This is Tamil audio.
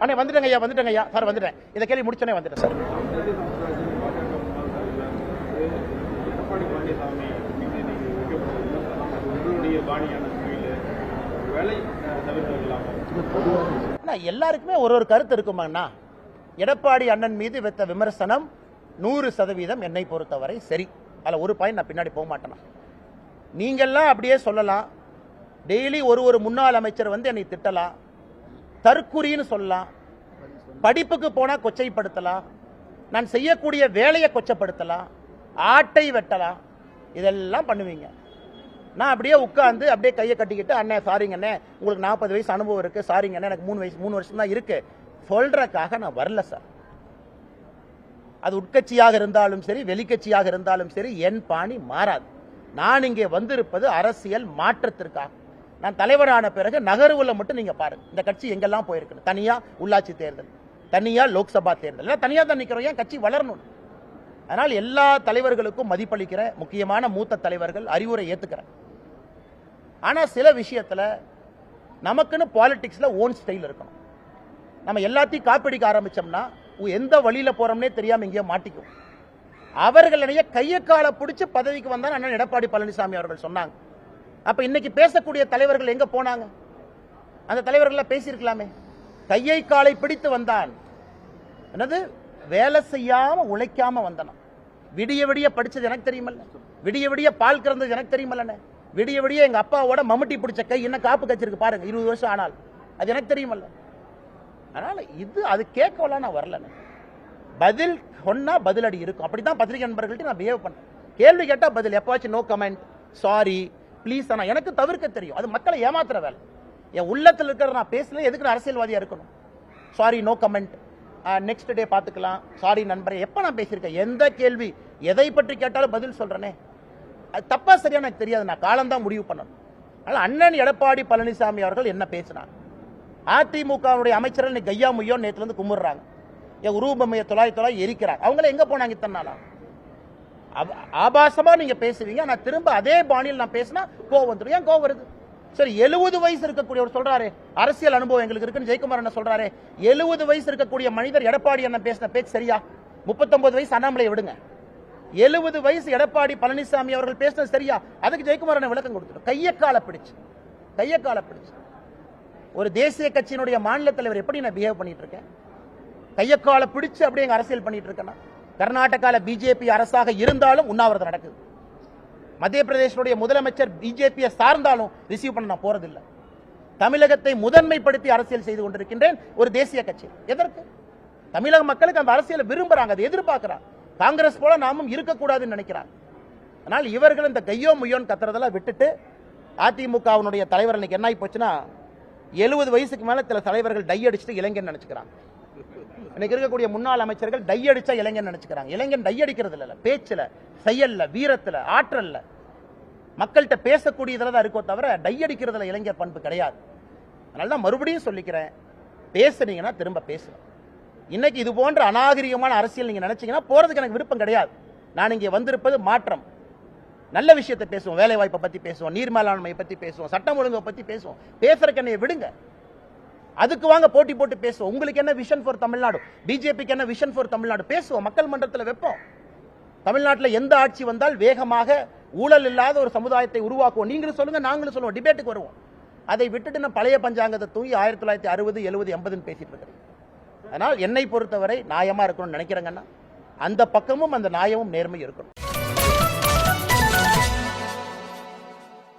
அண்ணே வந்துட்டேங்க ஐயா, வந்துட்டேங்க ஐயா சார், வந்துட்டேன். இந்த கேள்வி முடிச்சோன்னே வந்துட்டேன் சார். எல்லாருக்குமே ஒரு கருத்து இருக்குமாண்ணா. எடப்பாடி அண்ணன் மீது வைத்த விமர்சனம் 100% என்னை பொறுத்தவரை சரி. அதில் ஒரு பாயிண்ட் நான் பின்னாடி போக மாட்டேனா. நீங்கள்லாம் அப்படியே சொல்லலாம். டெய்லி ஒரு முன்னாள் அமைச்சர் வந்து என்னை திட்டலாம், தற்குறின்னு சொல்லலாம், படிப்புக்கு போனா கொச்சைப்படுத்தலாம், நான் செய்யக்கூடிய வேலையை கொச்சப்படுத்தலாம், ஆட்டை வெட்டலாம், இதெல்லாம் பண்ணுவீங்க. நான் அப்படியே உட்கார்ந்து அப்படியே கையை கட்டிக்கிட்டு அண்ணே சாரிங்க அண்ணே, உங்களுக்கு 40 வயசு அனுபவம் இருக்கு, சாரிங்க அண்ணே எனக்கு 3 வருஷம் தான் இருக்கு சொல்றதுக்காக நான் வரல சார். அது உட்கட்சியாக இருந்தாலும் சரி, வெளிக்கட்சியாக இருந்தாலும் சரி, என் பாணி மாறாது. நான் இங்கே வந்திருப்பது அரசியல் மாற்றத்திற்காக. நான் தலைவரான பிறகு நகர்வுல மட்டும் நீங்க பாருங்க, இந்த கட்சி எங்கெல்லாம் போயிருக்கு. தனியா உள்ளாட்சி தேர்தல், தனியா லோக்சபா தேர்தல், தனியா தான் நிக்கிறோம். ஏன் கட்சி வளரணும். அதனால் எல்லா தலைவர்களுக்கும் மதிப்பளிக்கிற முக்கியமான மூத்த தலைவர்கள் அறிவுரை ஏத்துக்கிறேன். ஆனா சில விஷயத்துல நமக்குன்னு பாலிடிக்ஸ்ல ஓன் ஸ்டைல் இருக்கணும். நம்ம எல்லாத்தையும் காப்பிடிக்க ஆரம்பிச்சோம்னா எந்த வழியில போறோம்னே தெரியாம இங்கேயோ மாட்டிக்கும். அவர்களுடைய கையை காலை பிடிச்சு பதவிக்கு வந்தார் அண்ணன் எடப்பாடி பழனிசாமி அவர்கள் சொன்னாங்க. அப்ப இன்னைக்கு பேசக்கூடிய தலைவர்கள் எங்க போனாங்க? அந்த தலைவர்கள் பேசியிருக்கலாமே. கையை காலை பிடித்து வந்தான், என்னது வேலை செய்யாம உழைக்காம வந்தன. விடிய விடிய படிச்சது எனக்கு தெரியுமல்ல, விடிய விடிய பால் கறந்தது எனக்கு தெரியுமல்ல, விடிய விடிய எங்க அப்பாவோட மம்முட்டி பிடிச்ச கை என்ன காப்பு கச்சிருக்கு பாருங்க, 20 வருஷம் ஆனால் அது எனக்கு தெரியுமல்ல. அதனால இது அது கேட்கலாம் நான் வரல. பதில் சொன்னா பதிலடி இருக்கும். அப்படிதான் பத்திரிகை நண்பர்கள்ட்ட நான் பிஹேவ் பண்ணேன். கேள்வி கேட்டா பதில், எப்பாச்சும் நோ கமெண்ட், சாரி, ப்ளீஸ். ஆனா எனக்கு தவிர்க்க தெரியும். அது மக்களை ஏமாத்துற வேலை. என் உள்ளத்தில் இருக்கிற நான் பேசல, எதுக்கு நான் அரசியல்வாதியா இருக்கணும்? Sorry, no comment, next day பாத்துக்கலாம், சாரி நண்பரே. எப்ப நான் பேசியிருக்கேன்? எந்த கேள்வி எதை பற்றி கேட்டாலும் பதில் சொல்றேனே. அது தப்பா சரியா எனக்கு தெரியாது. நான் காலம்தான் முடிவு பண்ணணும். அதனால அண்ணன் எடப்பாடி பழனிசாமி அவர்கள் என்ன பேசினாங்க? அதிமுகவுடைய அமைச்சர்கள் கையா முய்யோ நேத்துல இருந்து கும்பிடுறாங்க, என் உருவமையை தொலை எரிக்கிறாங்க. அவங்கள எங்க போனாங்க இத்தனை நாளா? ஆபாசமா நீங்க பேசுவீங்க, நான் திரும்ப அதே பாணியில் நான் பேசினா கோவம் வந்துடும். ஏன் கோவம் வருது? சரி, 70 வயசு இருக்கக்கூடியவர் சொல்றாரு அரசியல் அனுபவம் எங்களுக்கு இருக்குன்னு ஜெயக்குமார் என்ன சொல்றாரு. 70 வயசு இருக்கக்கூடிய மனிதர் எடப்பாடி என்ன பேசின பேச்சு சரியா? 39 வயசு அண்ணாமலையை விடுங்க, 70 வயசு எடப்பாடி பழனிசாமி அவர்கள் பேசினது சரியா? அதுக்கு ஜெயக்குமார் என்ன விளக்கம் கொடுத்துடும். கையை காலை பிடிச்சு ஒரு தேசிய கட்சியினுடைய மாநில தலைவர் எப்படி நான் பிஹேவ் பண்ணிட்டு இருக்கேன்? கையக்கால பிடிச்சு அப்படியே அரசியல் பண்ணிட்டு இருக்கேன். கர்நாடகால பிஜேபி அரசாக இருந்தாலும் உண்ணாவிரதம் நடக்குது. மத்திய பிரதேசனுடைய முதலமைச்சர் பிஜேபியை சார்ந்தாலும் ரிசீவ் பண்ண நான் போறதில்லை. தமிழகத்தை முதன்மைப்படுத்தி அரசியல் செய்து கொண்டிருக்கின்றேன் ஒரு தேசிய கட்சி. எதற்கு? தமிழக மக்களுக்கு அந்த அரசியலை விரும்புறாங்க, அதை எதிர்பார்க்கிறாங்க. காங்கிரஸ் போல நாமும் இருக்கக்கூடாதுன்னு நினைக்கிறாங்க. ஆனால் இவர்கள் இந்த கையோ முய்யோன்னு கத்துறதெல்லாம் விட்டுட்டு, அதிமுகவினுடைய தலைவர் இன்னைக்கு என்ன ஆகி போச்சுன்னா, 70 வயசுக்கு மேல சில தலைவர்கள் டை அடிச்சுட்டு இளைஞன் நினைச்சுக்கிறாங்க. இன்னைக்கு இருக்கக்கூடிய முன்னாள் அமைச்சர்கள் டை அடிச்சா இளைஞன் நினைச்சுக்கிறாங்க. இளைஞன் டை அடிக்கிறது இல்ல, பேச்சுல, செயல்ல, வீரத்துல, ஆற்றல்ல, மக்கள்கிட்ட பேசக்கூடியதுல தான் இருக்கோ தவிர டை அடிக்கிறதுல இளைஞர் பண்பு கிடையாது. அதனால தான் மறுபடியும் சொல்லிக்கிறேன், பேசுனீங்கன்னா திரும்ப பேசணும். இன்னைக்கு இது போன்ற அநாகரிகமான அரசியல் நீங்க நினைச்சீங்கன்னா போறதுக்கு எனக்கு விருப்பம் கிடையாது. நான் இங்கே வந்திருப்பது மாற்றம். நல்ல விஷயத்தை பேசுவோம், வேலை வாய்ப்பை பத்தி பேசுவோம், நீர் மேலாண்மை பத்தி பேசுவோம், சட்டம் ஒழுங்கை பத்தி பேசுவோம். பேசுறதுக்கு என்னைய விடுங்க, அதுக்கு வாங்க போட்டி போட்டு பேசுவோம். உங்களுக்கு என்ன விஷன் ஃபார் தமிழ்நாடு, பிஜேபிக்கு என்ன விஷன் ஃபார் தமிழ்நாடு பேசுவோம், மக்கள் மன்றத்தில் வைப்போம். தமிழ்நாட்டில் எந்த ஆட்சி வந்தால் வேகமாக ஊழல் இல்லாத ஒரு சமுதாயத்தை உருவாக்குவோம். நீங்களும் சொல்லுங்க, நாங்களும் சொல்லுவோம், டிபேட்டுக்கு வருவோம். அதை விட்டுட்டு நான் பழைய பஞ்சாங்கத்தை தூங்கி 1960, 70, 80 பேசிட்டு இருக்கிறேன். அதனால் என்னை பொறுத்தவரை நியாயமா இருக்கணும்னு நினைக்கிறேங்கன்னா அந்த பக்கமும் அந்த நியாயமும் நேர்மை இருக்கணும்.